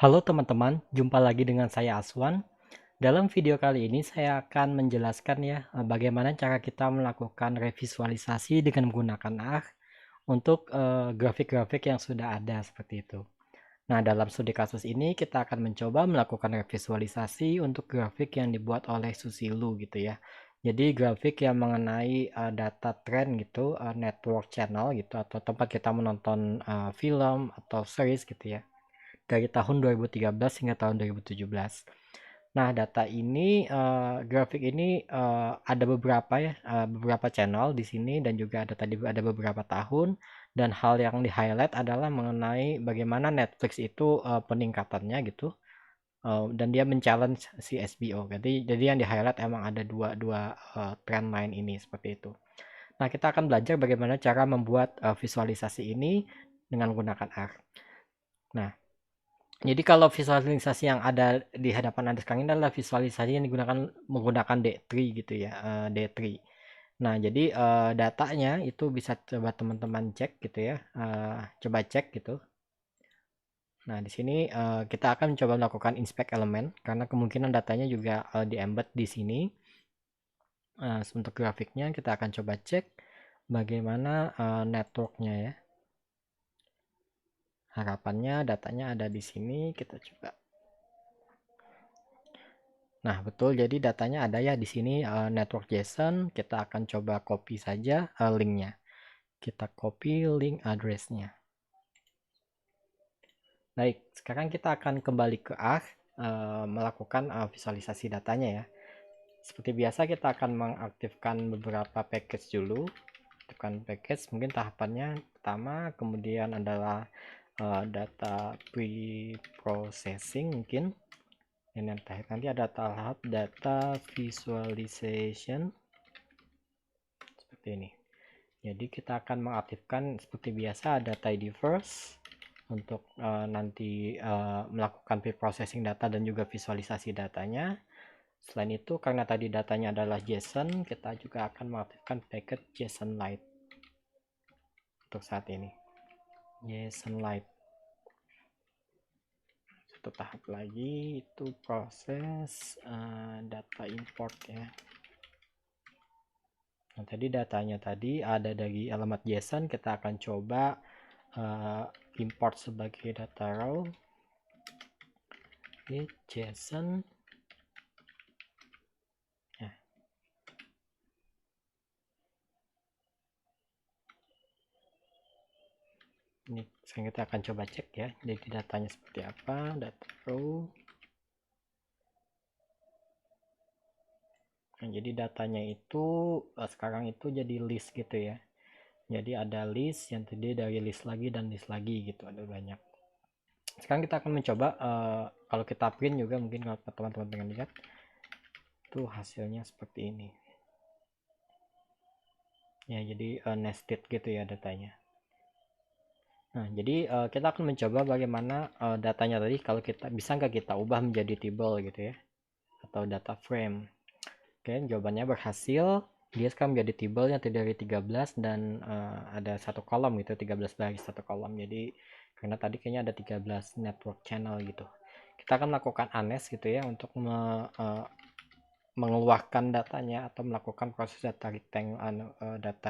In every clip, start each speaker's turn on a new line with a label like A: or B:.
A: Halo teman-teman, jumpa lagi dengan saya Aswan. Dalam video kali ini saya akan menjelaskan ya bagaimana cara kita melakukan revisualisasi dengan menggunakan AR untuk grafik-grafik yang sudah ada seperti itu. Nah, dalam studi kasus ini kita akan mencoba melakukan revisualisasi untuk grafik yang dibuat oleh Susilu gitu ya. Jadi grafik yang mengenai data trend gitu, network channel gitu atau tempat kita menonton film atau series gitu ya dari tahun 2013 hingga tahun 2017. Nah, data ini, grafik ini, ada beberapa ya, beberapa channel di sini dan juga ada beberapa tahun, dan hal yang di-highlight adalah mengenai bagaimana Netflix itu, peningkatannya gitu, dan dia men-challenge si SBO. Jadi yang di-highlight emang ada dua dua, trend line ini, seperti itu. Nah, kita akan belajar bagaimana cara membuat, visualisasi ini dengan menggunakan R. Nah, jadi kalau visualisasi yang ada di hadapan Anda sekarang ini adalah visualisasi yang digunakan menggunakan D3 gitu ya, D3. Nah, jadi datanya itu bisa coba teman-teman cek gitu ya, coba cek gitu. Nah, di sini kita akan coba melakukan inspect elemen karena kemungkinan datanya juga di-embed di sini. Untuk grafiknya kita akan coba cek bagaimana networknya ya. Harapannya datanya ada di sini, kita coba. Nah, betul. Jadi datanya ada ya di sini network JSON. Kita akan coba copy saja linknya. Kita copy link addressnya. Baik, sekarang kita akan kembali ke R melakukan visualisasi datanya ya. Seperti biasa kita akan mengaktifkan beberapa package dulu. Aktifkan package, mungkin tahapannya pertama, kemudian adalah data pre-processing mungkin. Dan yang terakhir nanti ada tahap data visualization seperti ini. Jadi kita akan mengaktifkan seperti biasa ada tidy first untuk nanti melakukan pre-processing data dan juga visualisasi datanya. Selain itu, karena tadi datanya adalah JSON, kita juga akan mengaktifkan packet JSON Lite untuk saat ini. JSON Lite. Satu tahap lagi itu proses data import ya. Nah, tadi datanya tadi ada dari alamat JSON, kita akan coba import sebagai data raw. Oke, JSON. Nah, ini sekarang kita akan coba cek ya, jadi datanya seperti apa, data raw. Nah, jadi datanya itu sekarang itu jadi list gitu ya. Jadi ada list yang terdiri dari list lagi dan list lagi gitu, ada banyak. Sekarang kita akan mencoba kalau kita print juga mungkin kalau teman-teman pengen lihat itu hasilnya seperti ini. Ya, jadi nested gitu ya datanya. Nah, jadi kita akan mencoba bagaimana datanya tadi kalau kita bisa nggak kita ubah menjadi table gitu ya, atau data frame. Oke, jawabannya berhasil. Dia sekarang menjadi table yang terdiri dari 13 dan ada satu kolom gitu, 13 baris satu kolom. Jadi karena tadi kayaknya ada 13 network channel gitu. Kita akan melakukan anes gitu ya untuk mengeluarkan datanya atau melakukan proses data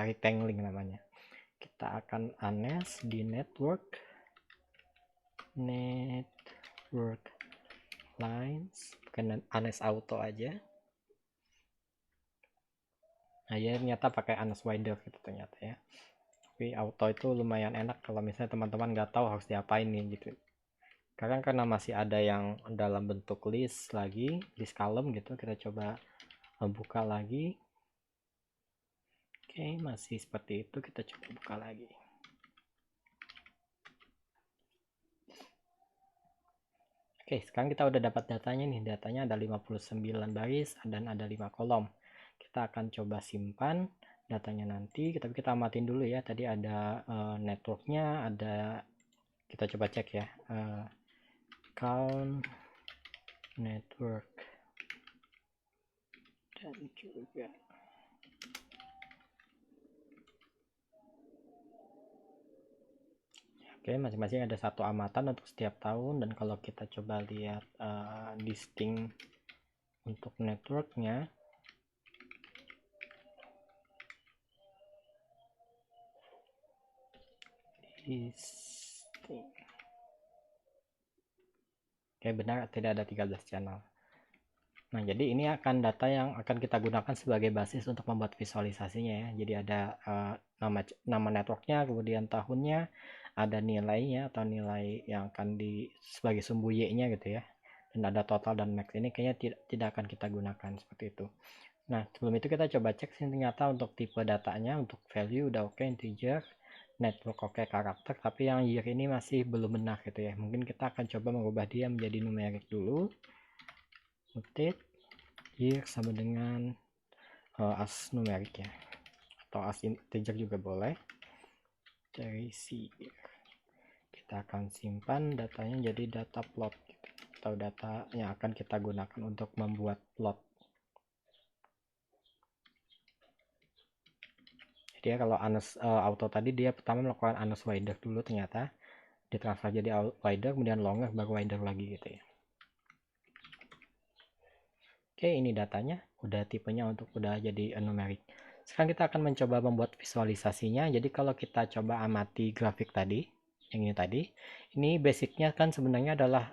A: retangling namanya. Kita akan anes di network lines, bukan anes auto aja. Nah, ya ternyata pakai anes wider gitu ternyata ya. Tapi auto itu lumayan enak kalau misalnya teman-teman nggak tahu harus diapain nih gitu. Sekarang karena masih ada yang dalam bentuk list lagi, list column gitu, kita coba buka lagi. Oke, masih seperti itu, kita coba buka lagi. Oke, sekarang kita udah dapat datanya nih. Datanya ada 59 baris dan ada 5 kolom. Kita akan coba simpan datanya nanti, tapi kita amatin dulu ya. Tadi ada networknya, ada, kita coba cek ya. Count network dan juga Oke, masing-masing ada satu amatan untuk setiap tahun, dan kalau kita coba lihat distinct untuk networknya, distinct. Oke, benar, tidak ada 13 channel. Nah, jadi ini akan data yang akan kita gunakan sebagai basis untuk membuat visualisasinya ya. Jadi ada nama networknya, kemudian tahunnya, ada nilainya atau nilai yang akan sebagai sumbu Y-nya gitu ya. Dan ada total dan max. Ini kayaknya tidak akan kita gunakan seperti itu. Nah, sebelum itu kita coba cek sih, ternyata untuk tipe datanya, untuk value udah oke, integer, network oke, karakter, tapi yang year ini masih belum benar gitu ya. Mungkin kita akan coba mengubah dia menjadi numerik dulu. Mutate year sama dengan as numerik ya, atau as integer juga boleh. Dari year kita akan simpan datanya jadi data plot gitu, atau data yang akan kita gunakan untuk membuat plot. Jadi ya, kalau auto tadi dia pertama melakukan unus wider dulu, ternyata ditransfer jadi wider, kemudian longer, baru wider lagi gitu ya. Oke, ini datanya udah tipenya untuk udah jadi numeric. Sekarang kita akan mencoba membuat visualisasinya. Jadi kalau kita coba amati grafik tadi, yang ini tadi, ini basicnya kan sebenarnya adalah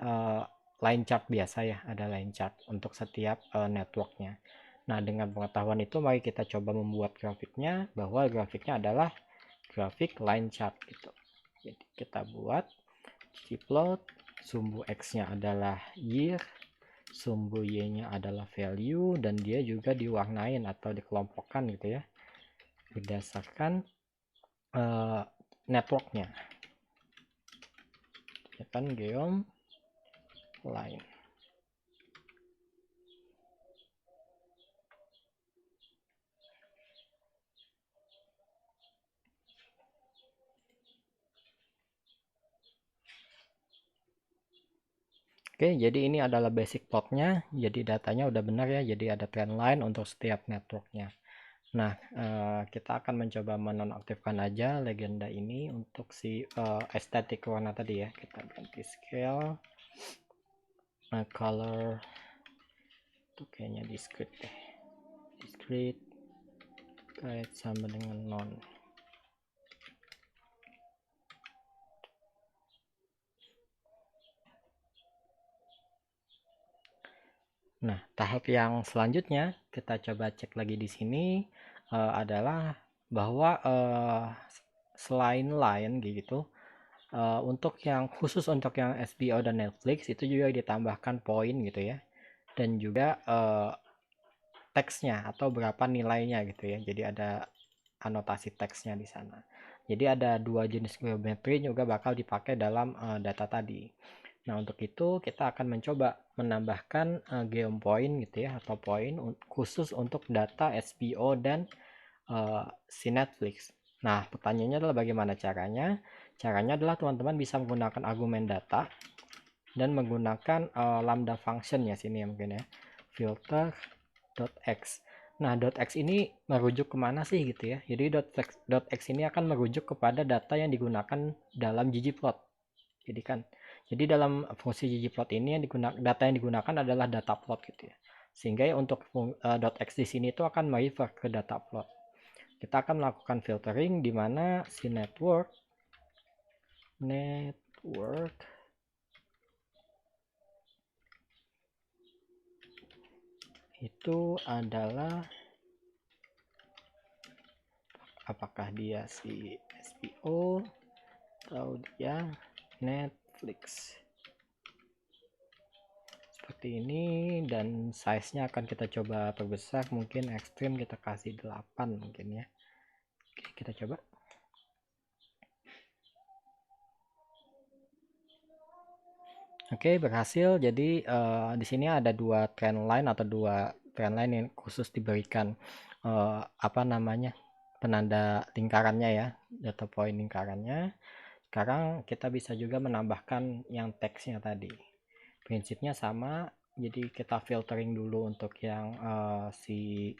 A: line chart biasa ya, ada line chart untuk setiap networknya. Nah, dengan pengetahuan itu mari kita coba membuat grafiknya, bahwa grafiknya adalah grafik line chart gitu. Jadi kita buat plot, sumbu X-nya adalah year, sumbu Y-nya adalah value, dan dia juga diwarnain atau dikelompokkan gitu ya, berdasarkan networknya. Ya kan, geom line. Oke, jadi ini adalah basic plotnya. Jadi datanya udah benar ya. Jadi ada trend line untuk setiap networknya. Nah, kita akan mencoba menonaktifkan aja legenda ini untuk si estetik warna tadi ya. Kita ganti scale, color, itu kayaknya discrete deh. Discrete kait sama dengan non. Nah, tahap yang selanjutnya kita coba cek lagi di sini adalah bahwa selain line gitu, untuk yang khusus untuk yang HBO dan Netflix itu juga ditambahkan poin gitu ya, dan juga teksnya atau berapa nilainya gitu ya. Jadi ada anotasi teksnya di sana. Jadi ada dua jenis geometri juga bakal dipakai dalam data tadi. Nah, untuk itu kita akan mencoba menambahkan geom point gitu ya, atau poin khusus untuk data SPO dan si Netflix. Nah, pertanyaannya adalah bagaimana caranya? Caranya adalah teman-teman bisa menggunakan argumen data dan menggunakan lambda function ya sini ya mungkin ya. Filter.x. Nah, .x ini merujuk kemana sih gitu ya. Jadi .x ini akan merujuk kepada data yang digunakan dalam ggplot. Jadi dalam fungsi ggplot ini data yang digunakan adalah data plot gitu ya. Sehingga ya untuk .x di sini itu akan merefer ke data plot. Kita akan melakukan filtering di mana si network itu adalah apakah dia si SPO atau dia Netflix. Seperti ini, dan size-nya akan kita coba perbesar, mungkin ekstrim kita kasih 8 mungkin ya. Oke, kita coba. Oke, berhasil. Jadi di sini ada dua trend line atau dua trend line yang khusus diberikan apa namanya, penanda lingkarannya ya, data point lingkarannya. Sekarang kita bisa juga menambahkan yang teksnya tadi. Prinsipnya sama, jadi kita filtering dulu untuk yang si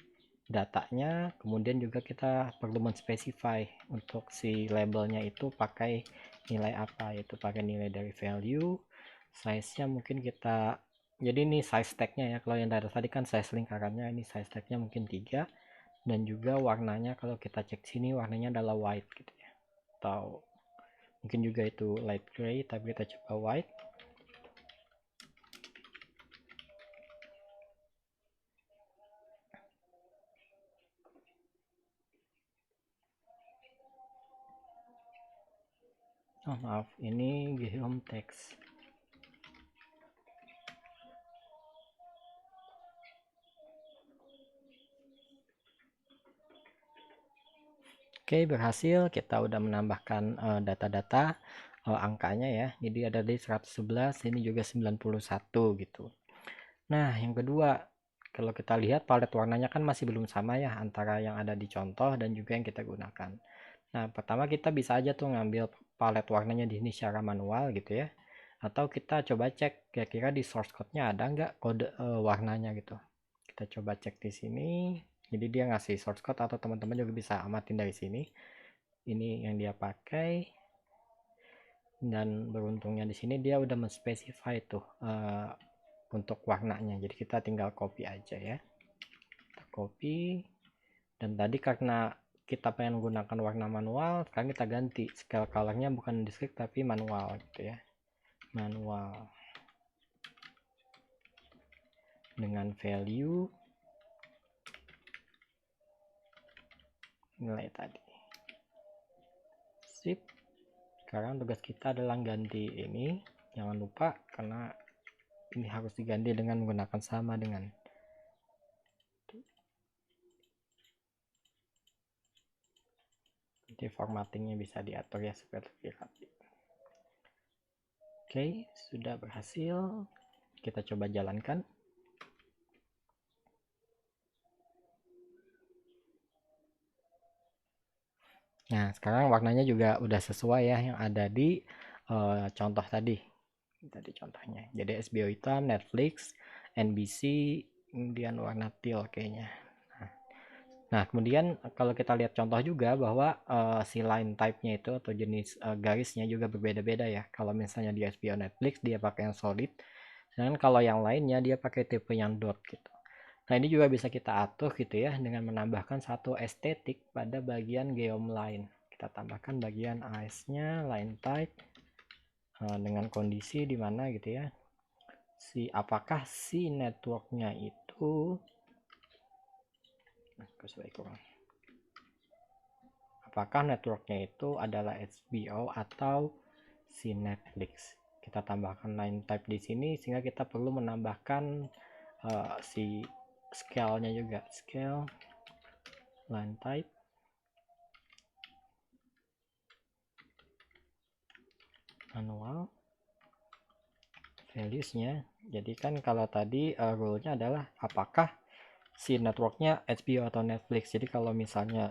A: datanya, kemudian juga kita perlu menspesify untuk si labelnya itu pakai nilai apa, yaitu pakai nilai dari value. Size-nya mungkin kita, jadi ini size tag-nya ya, kalau yang tadi kan size lingkarannya, ini size tag-nya mungkin 3. Dan juga warnanya kalau kita cek sini warnanya adalah white gitu ya, atau mungkin juga itu light gray, tapi kita coba white. Oh maaf, ini Geom text. Oke, berhasil. Kita udah menambahkan data-data angkanya ya. Jadi ada di 111, ini juga 91 gitu. Nah, yang kedua, kalau kita lihat palet warnanya kan masih belum sama ya antara yang ada di contoh dan juga yang kita gunakan. Nah, pertama kita bisa aja tuh ngambil palet warnanya di sini secara manual gitu ya. Atau kita coba cek kira-kira di source code-nya ada nggak kode warnanya gitu. Kita coba cek di sini. Jadi dia ngasih source code atau teman-teman juga bisa amatin dari sini. Ini yang dia pakai. Dan beruntungnya di sini dia udah menspesify tuh untuk warnanya. Jadi kita tinggal copy aja ya. Kita copy. Dan tadi karena kita pengen menggunakan warna manual, sekarang kita ganti scale colornya bukan district tapi manual gitu ya. Manual dengan value nilai tadi. Sip. Sekarang tugas kita adalah ganti ini. Jangan lupa karena ini harus diganti dengan menggunakan sama dengan. Nanti formattingnya bisa diatur ya supaya lebih rapi. Oke, sudah berhasil. Kita coba jalankan. Nah, sekarang warnanya juga udah sesuai ya yang ada di contoh tadi. Tadi contohnya. Jadi SBO hitam, Netflix, NBC, kemudian warna teal kayaknya. Nah, kemudian kalau kita lihat contoh juga bahwa si line type-nya itu atau jenis garisnya juga berbeda-beda ya. Kalau misalnya di SBO Netflix dia pakai yang solid, sedangkan kalau yang lainnya dia pakai tipe yang dot gitu. Nah, ini juga bisa kita atur gitu ya dengan menambahkan satu estetik pada bagian geom line. Kita tambahkan bagian AS-nya, line type, dengan kondisi di mana gitu ya. Apakah si networknya itu apakah networknya itu adalah HBO atau si Netflix. Kita tambahkan line type di sini sehingga kita perlu menambahkan si scale-nya juga, scale line type manual values-nya. Jadi kan kalau tadi rule-nya adalah apakah si networknya HBO atau Netflix. Jadi kalau misalnya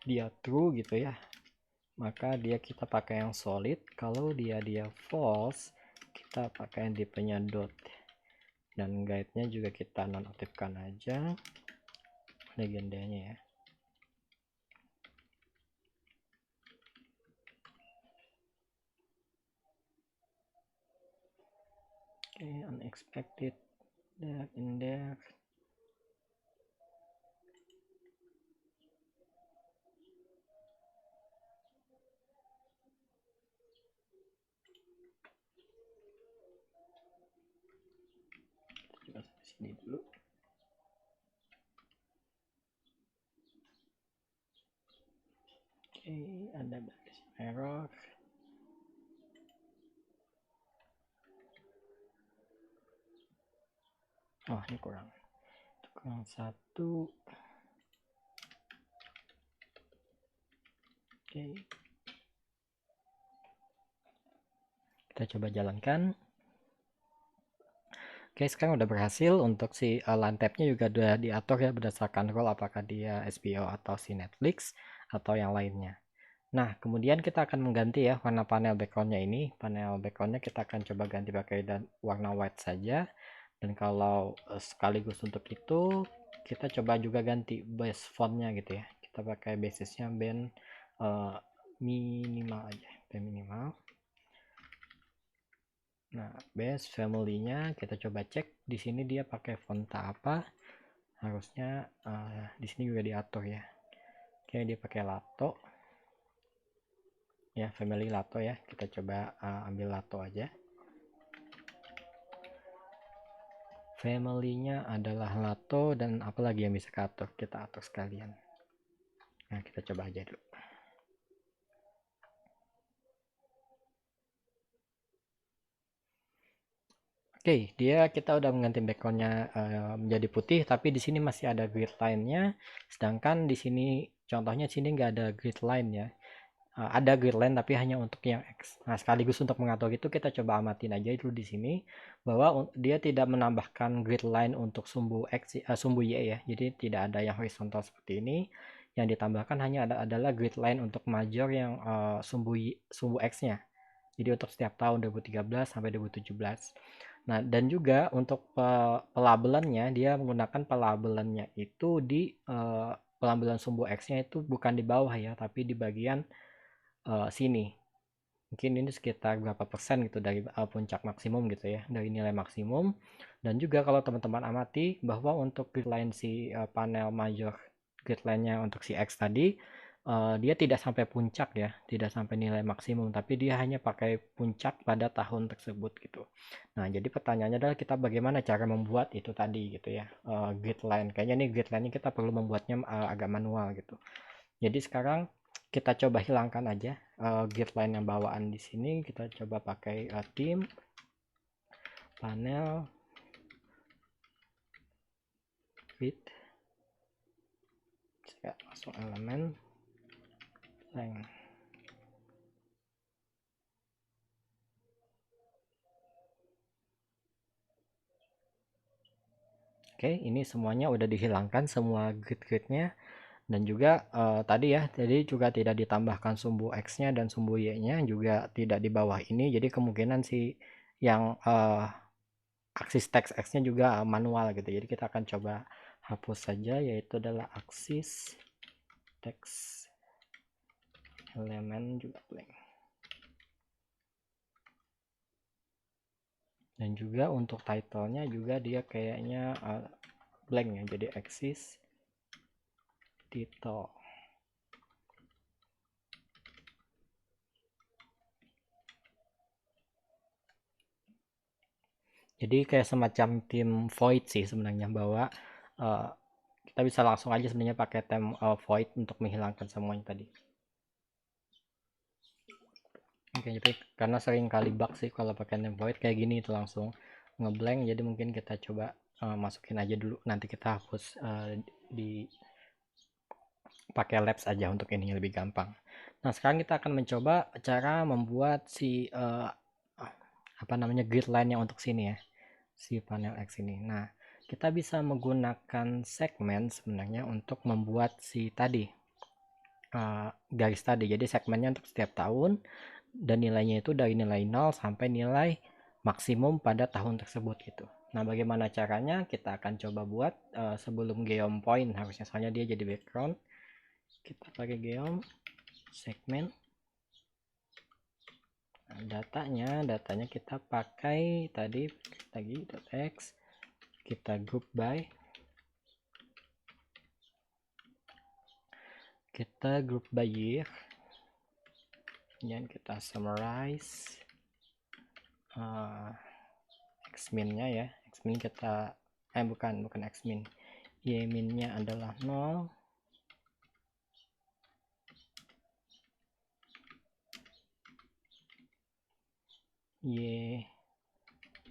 A: dia true gitu ya, maka kita pakai yang solid. Kalau dia false, kita pakai yang tipenya dot. Dan guide-nya juga kita nonaktifkan aja legendanya ya. Oke, unexpected index. Coba sini dulu. Oke, ada baris error. Oh, ini kurang satu. Oke, kita coba jalankan. Oke, sekarang udah berhasil untuk si line tab-nya juga udah diatur ya berdasarkan role apakah dia SBO atau si Netflix atau yang lainnya. Nah, kemudian kita akan mengganti ya warna panel background-nya ini. Panel background-nya kita akan coba ganti pakai warna white saja. Dan kalau sekaligus untuk itu, kita coba juga ganti base font-nya gitu ya. Kita pakai basis-nya band minimal aja, band minimal. Nah, base family-nya kita coba cek di sini dia pakai font apa. Harusnya di sini juga diatur ya. Oke, dia pakai Lato. Ya, family Lato ya. Kita coba ambil Lato aja. Family-nya adalah Lato dan apalagi yang bisa kita atur sekalian. Nah, kita coba aja dulu. Oke, kita udah mengganti backgroundnya menjadi putih, tapi di sini masih ada grid line-nya. Sedangkan di sini, contohnya sini nggak ada grid line ya. Ada grid line tapi hanya untuk yang X. Nah, sekaligus untuk mengatur itu kita coba amatin aja itu di sini bahwa dia tidak menambahkan grid line untuk sumbu X, sumbu Y ya. Jadi tidak ada yang horizontal seperti ini. Yang ditambahkan hanya adalah grid line untuk major yang sumbu X-nya. Jadi untuk setiap tahun 2013 sampai 2017. Nah, dan juga untuk pelabelannya dia menggunakan pelabelannya itu di pelabelan sumbu X-nya itu bukan di bawah ya, tapi di bagian sini. Mungkin ini sekitar berapa persen gitu dari puncak maksimum gitu ya, dari nilai maksimum. Dan juga kalau teman-teman amati bahwa untuk gridline si panel major gridline-nya untuk si X tadi dia tidak sampai puncak ya, tidak sampai nilai maksimum, tapi dia hanya pakai puncak pada tahun tersebut gitu. Nah, jadi pertanyaannya adalah kita bagaimana cara membuat itu tadi gitu ya, gridline. Kayaknya nih gridline-nya kita perlu membuatnya agak manual gitu. Jadi sekarang kita coba hilangkan aja gridline yang bawaan di sini. Kita coba pakai theme panel grid. Saya masuk elemen blank. Oke, ini semuanya udah dihilangkan semua grid-gridnya. Dan juga tadi ya, jadi juga tidak ditambahkan sumbu X-nya dan sumbu Y-nya juga tidak di bawah ini. Jadi kemungkinan si yang aksis teks X-nya juga manual gitu. Jadi kita akan coba hapus saja, yaitu adalah aksis teks elemen juga blank. Dan juga untuk title-nya juga dia kayaknya blank ya, jadi aksis title. Jadi kayak semacam tim void sih sebenarnya, bahwa kita bisa langsung aja sebenarnya pakai tem void untuk menghilangkan semuanya tadi. Oke, jadi karena sering kali bug sih kalau pakai tem void kayak gini itu langsung ngeblank, jadi mungkin kita coba masukin aja dulu, nanti kita hapus di pakai labs aja untuk ini lebih gampang. Nah, sekarang kita akan mencoba cara membuat si apa namanya grid line yang untuk sini ya, si panel X ini. Nah, kita bisa menggunakan segmen sebenarnya untuk membuat si tadi garis tadi. Jadi segmennya untuk setiap tahun dan nilainya itu dari nilai 0 sampai nilai maksimum pada tahun tersebut gitu. Nah, bagaimana caranya? Kita akan coba buat sebelum geom point harusnya, soalnya dia jadi background. Kita pakai geom segmen. Nah, datanya kita pakai tadi lagi .x, kita group by, year, dan kita summarize xmin-nya ya. Xmin kita bukan xmin, ymin-nya adalah 0,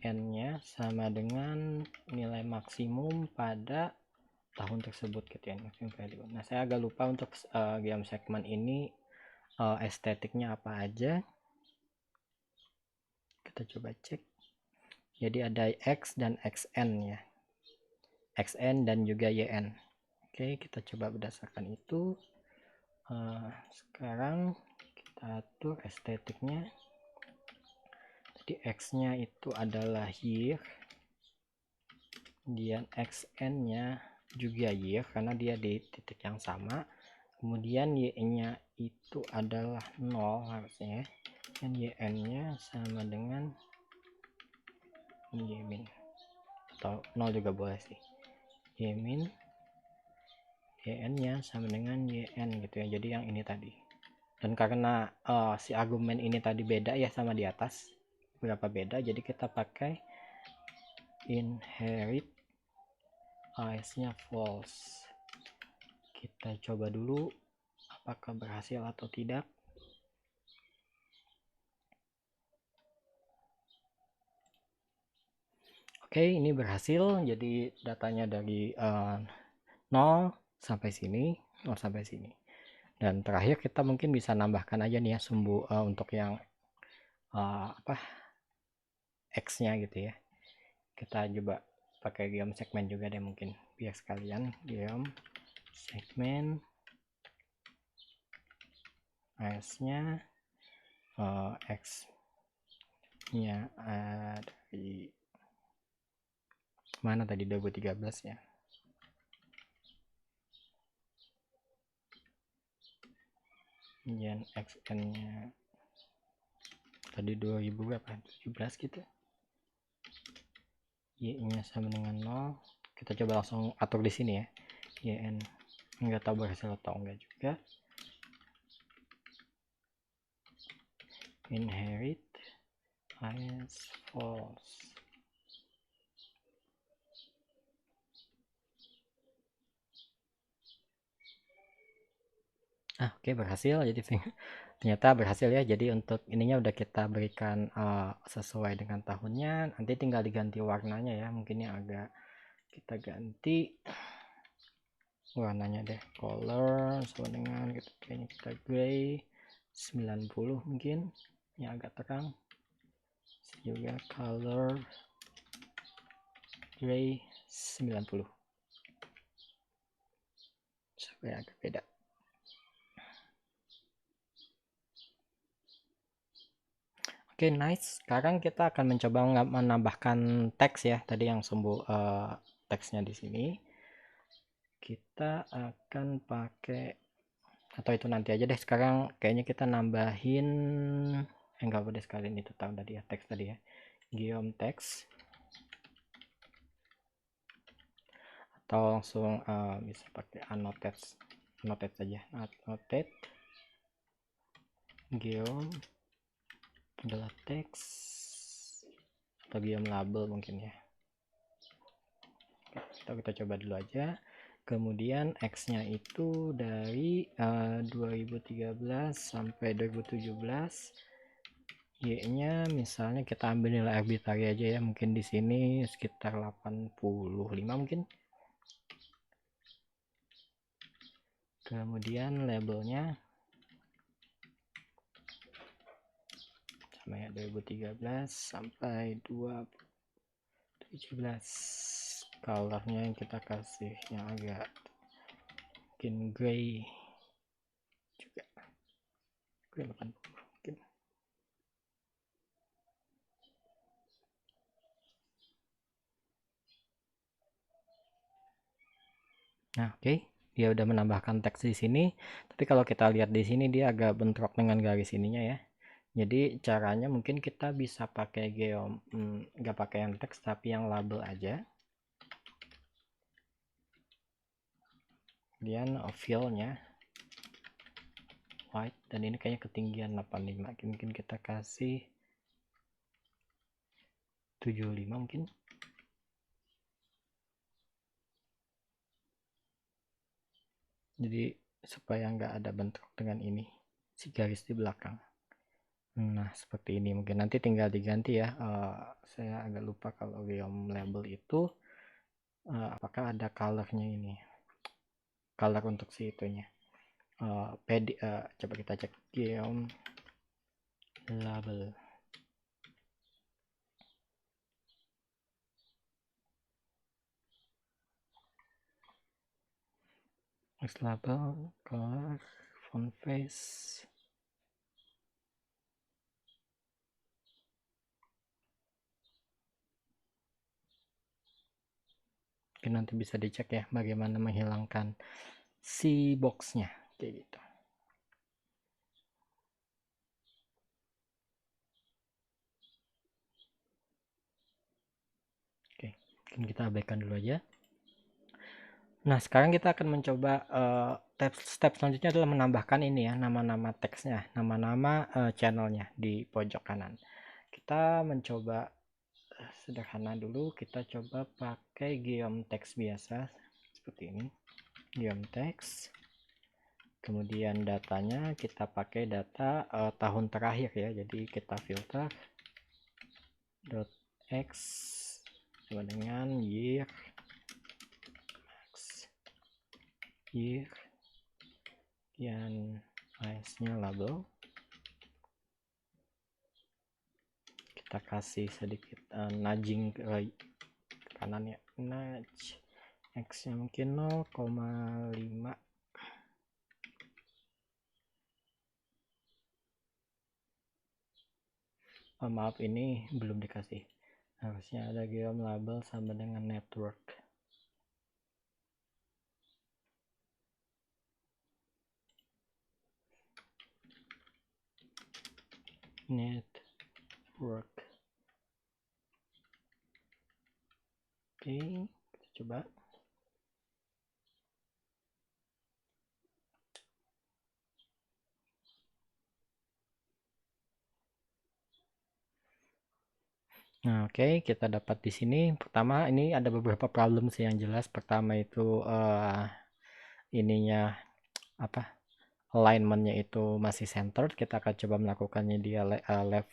A: yn-nya sama dengan nilai maksimum pada tahun tersebut gitu ya, maximum value. Nah, saya agak lupa untuk geom segmen ini estetiknya apa aja. Kita coba cek. Jadi ada X dan XN ya, XN dan juga YN. Oke, kita coba berdasarkan itu. Sekarang kita atur estetiknya. Jadi X-nya itu adalah year, kemudian XN-nya juga year karena dia di titik yang sama, kemudian Y-nya itu adalah 0 harusnya, dan YN-nya sama dengan Ymin, atau 0 juga boleh sih. Ymin, yn nya sama dengan yn gitu ya, jadi yang ini tadi. Dan karena si argumen ini tadi beda ya sama di atas, berapa beda, jadi kita pakai inherit is nya false. Kita coba dulu apakah berhasil atau tidak. Oke, ini berhasil, jadi datanya dari 0 sampai sini, 0 sampai sini. Dan terakhir kita mungkin bisa nambahkan aja nih ya sumbu untuk yang x nya gitu ya. Kita coba pakai geom segmen juga deh, mungkin biar sekalian geom segmen s nya x nya dari mana tadi, 2013 ya. Kemudian xn nya tadi 2000 berapa, 17 gitu. Y nya sama dengan 0. Kita coba langsung atur di sini ya. Yn nggak tahu berhasil atau enggak juga. Inherit is false. Oke, berhasil. Jadi ternyata berhasil ya. Jadi untuk ininya udah kita berikan sesuai dengan tahunnya. Nanti tinggal diganti warnanya ya. Mungkin yang agak kita ganti warnanya deh, color sama dengan gitu, kayaknya kita gray 90 mungkin yang agak terang, juga color gray 90 supaya agak beda. Oke, nice. Sekarang kita akan mencoba menambahkan teks ya, tadi yang sumbu teksnya di sini. Kita akan pakai, atau itu nanti aja deh. Sekarang kayaknya kita nambahin enggak boleh sekalian itu tahu tadi ya, teks tadi ya, geom teks, atau langsung bisa pakai annotate saja, annotate geom adalah teks atau geom label mungkin ya. Kita coba dulu aja. Kemudian X nya itu dari 2013 sampai 2017. Y nya misalnya kita ambil nilai arbitrary aja ya, mungkin di sini sekitar 85 mungkin. Kemudian labelnya sama ya, 2013 sampai 2017. Colornya yang kita kasih yang agak mungkin gray juga, gray 80 mungkin. Nah, oke. Dia udah menambahkan teks di sini, tapi kalau kita lihat di sini dia agak bentrok dengan garis ininya ya. Jadi caranya mungkin kita bisa pakai geom, nggak pakai yang teks tapi yang label aja. Kemudian fill-nya white, dan ini kayaknya ketinggian 85, mungkin kita kasih 75 mungkin. Jadi supaya nggak ada bentrok dengan ini si garis di belakang. Nah, seperti ini mungkin nanti tinggal diganti ya. Saya agak lupa kalau geom label itu apakah ada colornya ini, color untuk si itunya. Coba kita cek geom label. Next label, color, font face. Mungkin nanti bisa dicek ya bagaimana menghilangkan si boxnya kayak gitu. mungkin kita abaikan dulu aja. Nah, sekarang kita akan mencoba step selanjutnya adalah menambahkan ini ya, nama-nama teksnya, nama-nama channelnya di pojok kanan. Kita mencoba sederhana dulu, kita coba pakai geom text biasa seperti ini, geom text. Kemudian datanya kita pakai data tahun terakhir ya, jadi kita filter .x sama dengan year year yang size-nya label, kita kasih sedikit nudging ke kanan ya, nudge x nya mungkin 0,5. Maaf, ini belum dikasih, harusnya ada geom label sama dengan network. Network. Oke, kita coba. Nah, oke, kita dapat di sini. Pertama, ini ada beberapa problem sih yang jelas. Pertama itu ininya apa? Alignmentnya itu masih centered. Kita akan coba melakukannya dia left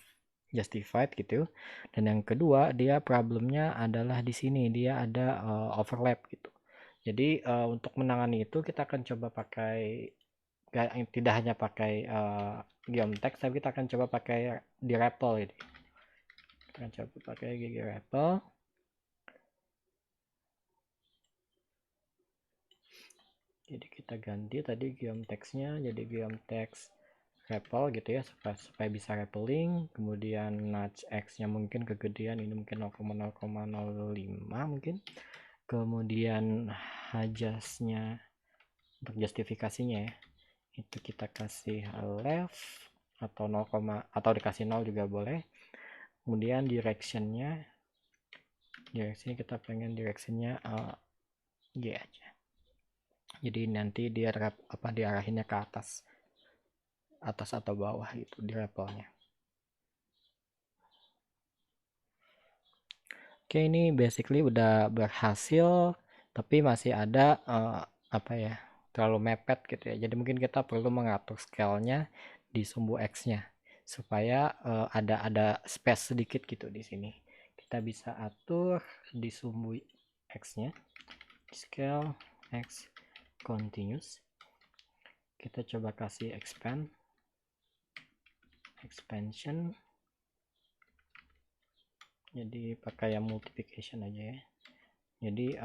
A: justified gitu. Dan yang kedua, dia problemnya adalah di sini dia ada overlap gitu. Jadi untuk menangani itu kita akan coba pakai tidak hanya pakai geom text, tapi kita akan coba pakai di REPL gitu. Kita akan coba pakai gigi REPL. Jadi kita ganti tadi geom textnya jadi geom text REPL gitu ya, supaya bisa REPLing. Kemudian nudge x nya mungkin kegedean, ini mungkin 0,005 mungkin. Kemudian hajasnya untuk justifikasinya ya, itu kita kasih left atau 0, atau dikasih 0 juga boleh. Kemudian directionnya kita pengen directionnya G aja, jadi nanti dia diarahinnya ke atas atau bawah gitu di levelnya. Oke, ini basically udah berhasil, tapi masih ada apa ya, terlalu mepet gitu ya. Jadi mungkin kita perlu mengatur scale-nya di sumbu X-nya supaya ada space sedikit gitu di sini. Kita bisa atur di sumbu X-nya, scale X continuous. Kita coba kasih expansion, jadi pakai yang multiplication aja ya. Jadi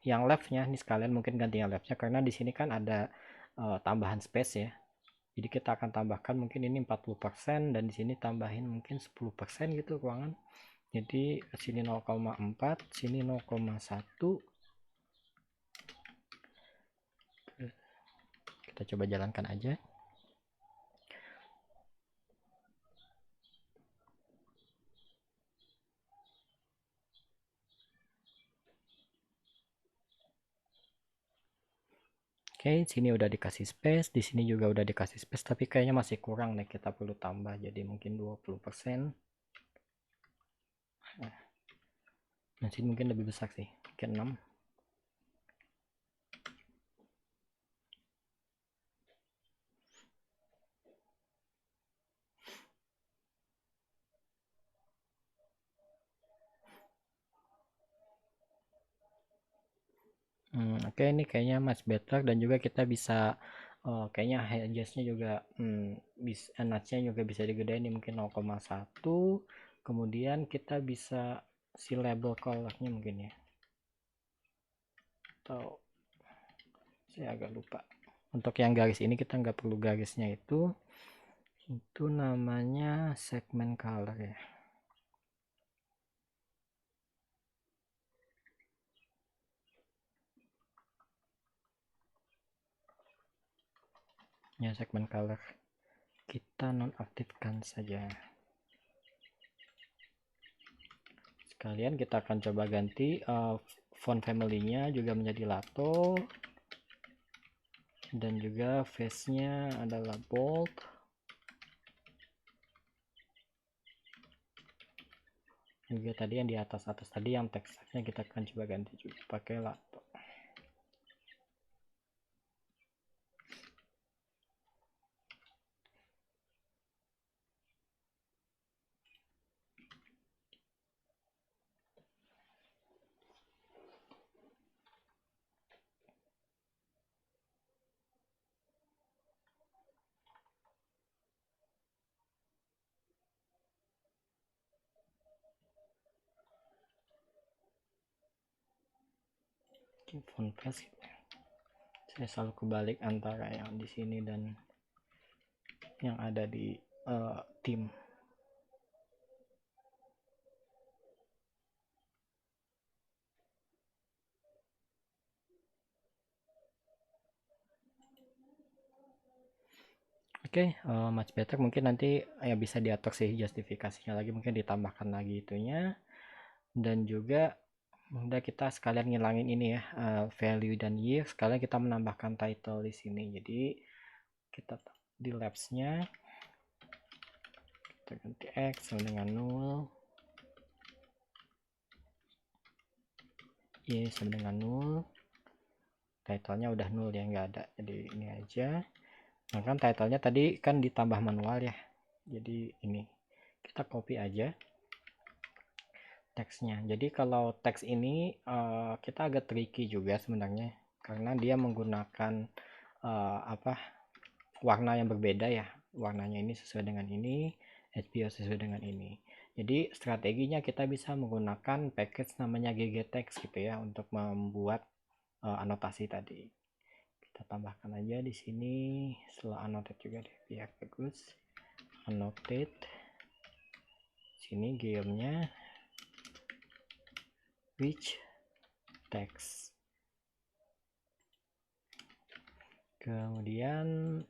A: yang left-nya ini sekalian mungkin ganti yang left-nya, karena di sini kan ada tambahan space ya. Jadi kita akan tambahkan mungkin ini 40% dan di sini tambahin mungkin 10% gitu ruangan. Jadi sini 0,4, sini 0,1. Kita coba jalankan aja. Oke, sini udah dikasih space, di sini juga udah dikasih space, tapi kayaknya masih kurang nih, kita perlu tambah jadi mungkin 20%. Nah, sini mungkin lebih besar sih, mungkin 6. Oke, ini kayaknya much better, dan juga kita bisa kayaknya adjustnya juga bisa, notch-nya juga bisa digedein, ini mungkin 0,1. Kemudian kita bisa si label color-nya mungkin ya, atau saya agak lupa. Untuk yang garis ini kita nggak perlu garisnya, itu namanya segment color ya. Ya, segment color kita nonaktifkan saja. Sekalian kita akan coba ganti font family-nya juga menjadi Lato, dan juga face-nya adalah bold. Juga tadi yang di atas tadi yang teksnya kita akan coba ganti juga pakai Lato. Font face saya selalu kebalik antara yang di sini dan yang ada di tim. Oke, much better. Mungkin nanti ya bisa diatur sih justifikasinya lagi, mungkin ditambahkan lagi itunya. Dan juga udah kita sekalian ngilangin ini ya, value dan year, sekalian kita menambahkan title di sini. Jadi kita di labs-nya kita ganti x sama dengan 0, y sama dengan 0, title-nya udah 0 ya, nggak ada, jadi ini aja. Nah kan title-nya tadi kan ditambah manual ya, jadi ini kita copy aja teksnya. Jadi kalau teks ini kita agak tricky juga sebenarnya, karena dia menggunakan warna yang berbeda ya. Warnanya ini sesuai dengan ini, HBO sesuai dengan ini. Jadi strateginya kita bisa menggunakan package namanya ggtext gitu ya untuk membuat anotasi tadi. Kita tambahkan aja di sini setelah annotate juga deh biar bagus. Annotate. Sini gearnya which text. Kemudian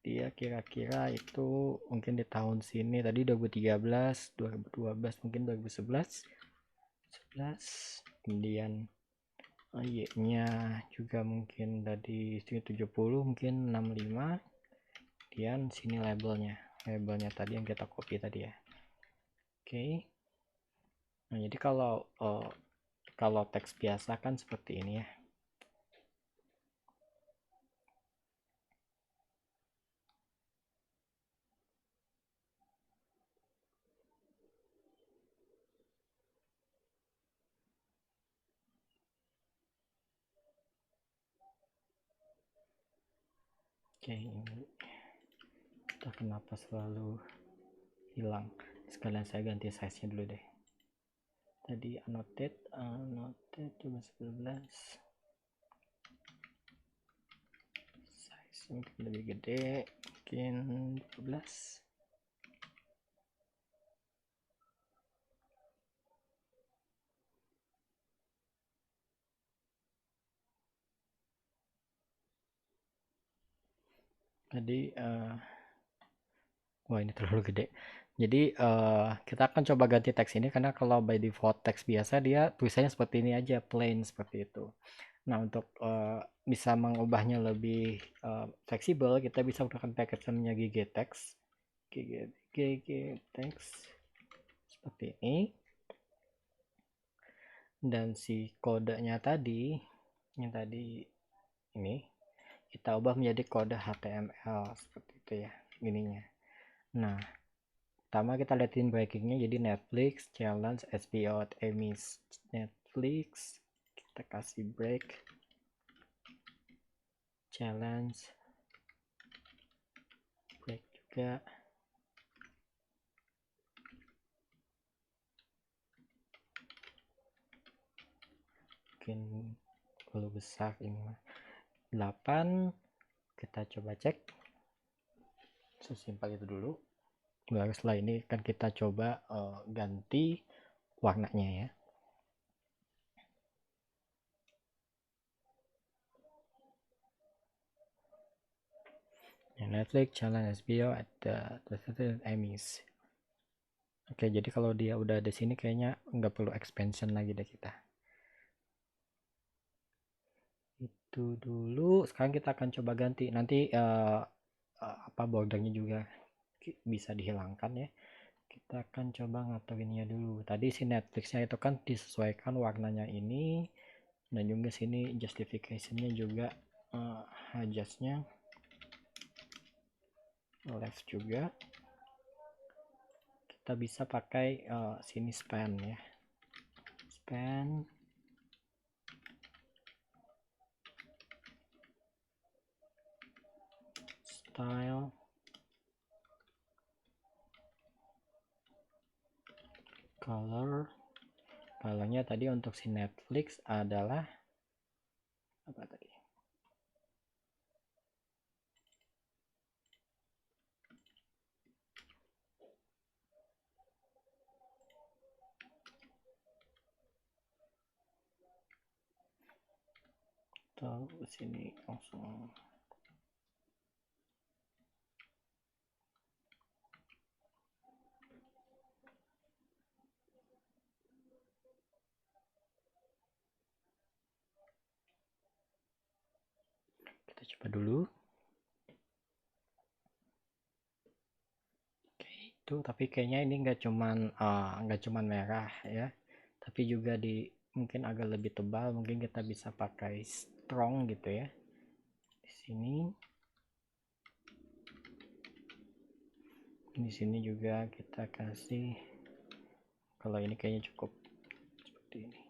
A: dia kira-kira itu mungkin di tahun sini tadi 2013, 2012, mungkin 2011. Kemudian Y-nya juga mungkin dari sini 70, mungkin 65. Kemudian sini labelnya tadi yang kita copy tadi ya. Oke. Nah, jadi kalau teks biasa kan seperti ini ya. Oke, ini entah kenapa selalu hilang. Sekalian saya ganti size-nya dulu deh. Tadi annotate coba 11. Size mungkin lebih gede, mungkin 12. Jadi wah ini terlalu gede. Jadi kita akan coba ganti teks ini, karena kalau by default teks biasa dia tulisannya seperti ini aja, plain seperti itu. Nah untuk bisa mengubahnya lebih fleksibel, kita bisa menggunakan package namanya ggtext. ggtext seperti ini. Dan si kodenya tadi, yang tadi ini, kita ubah menjadi kode HTML seperti itu ya, ininya. Nah, pertama kita liatin breakingnya, jadi Netflix challenge HBO at Emmys. Netflix, kita kasih break challenge, break juga. Mungkin perlu besar ini mah 8. Kita coba cek, sesimpel itu dulu. Baru setelah ini kan kita coba ganti warnanya ya. Netflix challenge HBO at the Emmys. Oke, jadi kalau dia udah di sini kayaknya nggak perlu expansion lagi deh kita. Itu dulu. Sekarang kita akan coba ganti. Nanti apa bordernya juga bisa dihilangkan ya. Kita akan coba ngaturinnya dulu. Tadi si Netflixnya itu kan disesuaikan warnanya ini, dan juga sini justificationnya juga adjustnya left juga. Kita bisa pakai sini span ya, span style colornya tadi untuk si Netflix adalah apa tadi, atau sini langsung kita coba dulu. Oke, itu tapi kayaknya ini nggak cuman merah ya, tapi juga di mungkin agak lebih tebal. Mungkin kita bisa pakai strong gitu ya di sini. Di sini juga kita kasih, kalau ini kayaknya cukup seperti ini,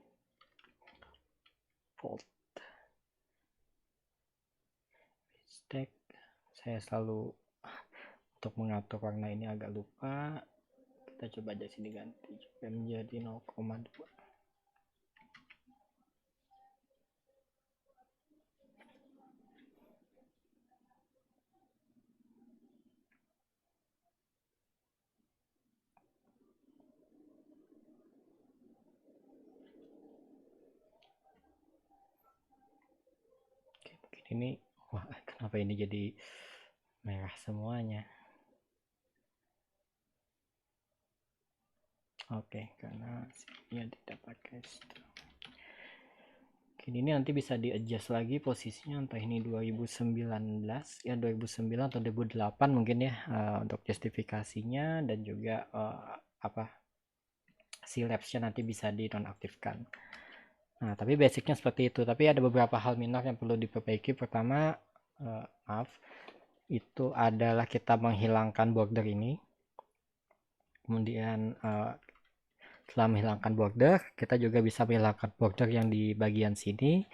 A: fold stack. Saya selalu untuk mengatur warna ini agak lupa. Kita coba aja sini ganti juga menjadi 0,2. Oke, mungkin ini, wah kenapa ini jadi merah semuanya. Oke, karena sini tidak pakai strong. Ini nanti bisa di adjust lagi posisinya, entah ini 2019 ya, 2009 atau 2008 mungkin ya, untuk justifikasinya, dan juga apa si lapsnya nanti bisa dinonaktifkan. Nah, tapi basicnya seperti itu. Tapi ada beberapa hal minor yang perlu diperbaiki. Pertama, maaf, itu adalah kita menghilangkan border ini. Kemudian setelah menghilangkan border, kita juga bisa menghilangkan border yang di bagian sini,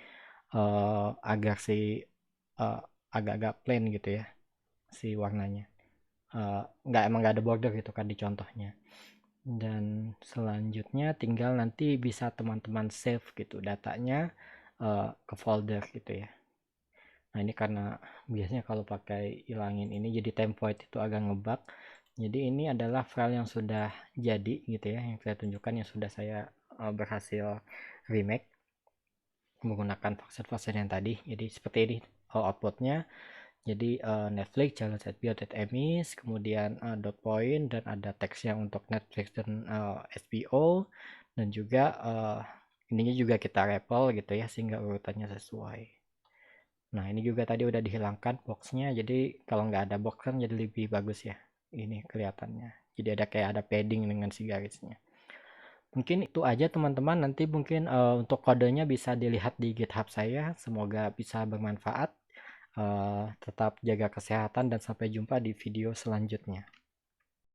A: agar si agak-agak plain gitu ya si warnanya, emang nggak ada border gitu kan di contohnya. Dan selanjutnya tinggal nanti bisa teman-teman save gitu datanya ke folder gitu ya. Nah ini karena biasanya kalau pakai ilangin ini jadi template itu agak ngebug. Jadi ini adalah file yang sudah jadi gitu ya, yang saya tunjukkan, yang sudah saya berhasil remake menggunakan versi yang tadi. Jadi seperti ini outputnya. Jadi Netflix jalan setbio.emis, kemudian dot point, dan ada teksnya untuk Netflix dan SBO, dan juga ininya juga kita repel gitu ya sehingga urutannya sesuai. Nah ini juga tadi udah dihilangkan boxnya, jadi kalau nggak ada box kan jadi lebih bagus ya ini kelihatannya. Jadi ada kayak ada padding dengan si garisnya. Mungkin itu aja teman-teman, nanti mungkin untuk kodenya bisa dilihat di GitHub saya. Semoga bisa bermanfaat. Tetap jaga kesehatan dan sampai jumpa di video selanjutnya.